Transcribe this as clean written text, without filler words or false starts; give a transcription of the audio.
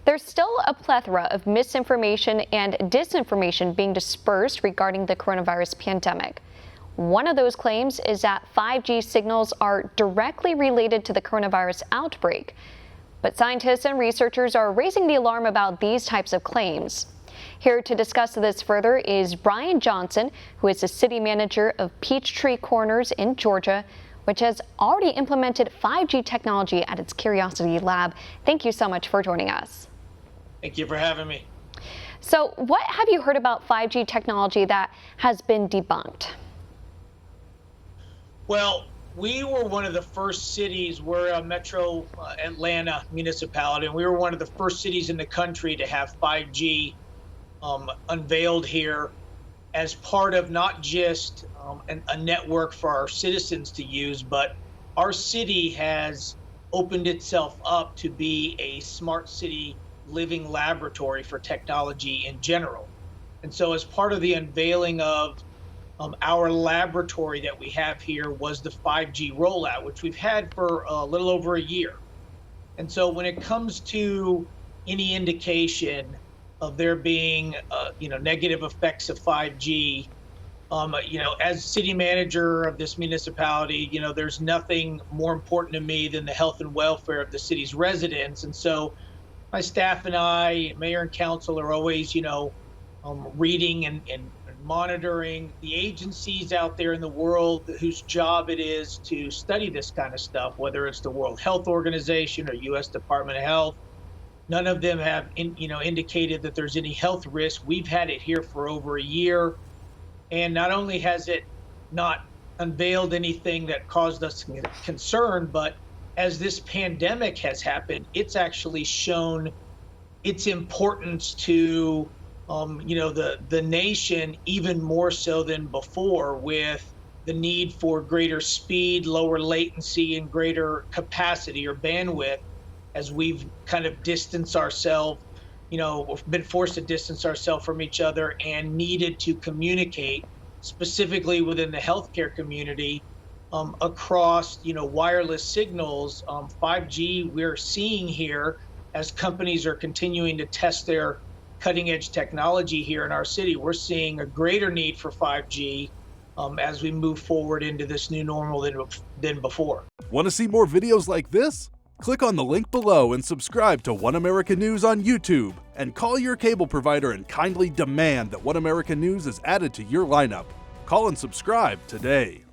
There's still a plethora of misinformation and disinformation being dispersed regarding the coronavirus pandemic. One of those claims is that 5G signals are directly related to the coronavirus outbreak. But scientists and researchers are raising the alarm about these types of claims. Here to discuss this further is Brian Johnson, who is the city manager of Peachtree Corners in Georgia, which has already implemented 5G technology at its Curiosity Lab. Thank you so much for joining us. Thank you for having me. So what have you heard about 5G technology that has been debunked? Well, we were one of the first cities. We're a metro Atlanta municipality, and we were one of the first cities in the country to have 5G unveiled here as part of not just a network for our citizens to use, but our city has opened itself up to be a smart city living laboratory for technology in general. And so as part of the unveiling of our laboratory that we have here was the 5G rollout, which we've had for a little over a year. And so when it comes to any indication of there being negative effects of 5G, as city manager of this municipality, there's nothing more important to me than the health and welfare of the city's residents. And so my staff and I, mayor and council, are always, reading and monitoring the agencies out there in the world whose job it is to study this kind of stuff, whether it's the World Health Organization or U.S. Department of Health. None of them have, indicated that there's any health risk. We've had it here for over a year, and not only has it not unveiled anything that caused us concern, but as this pandemic has happened, it's actually shown its importance to the nation even more so than before, with the need for greater speed, lower latency, and greater capacity or bandwidth as we've kind of distanced ourselves, been forced to distance ourselves from each other and needed to communicate specifically within the healthcare community across, wireless signals. 5G we're seeing here as companies are continuing to test their cutting edge technology here in our city. We're seeing a greater need for 5G as we move forward into this new normal than before. Want to see more videos like this? Click on the link below and subscribe to One America News on YouTube, and call your cable provider and kindly demand that One America News is added to your lineup. Call and subscribe today.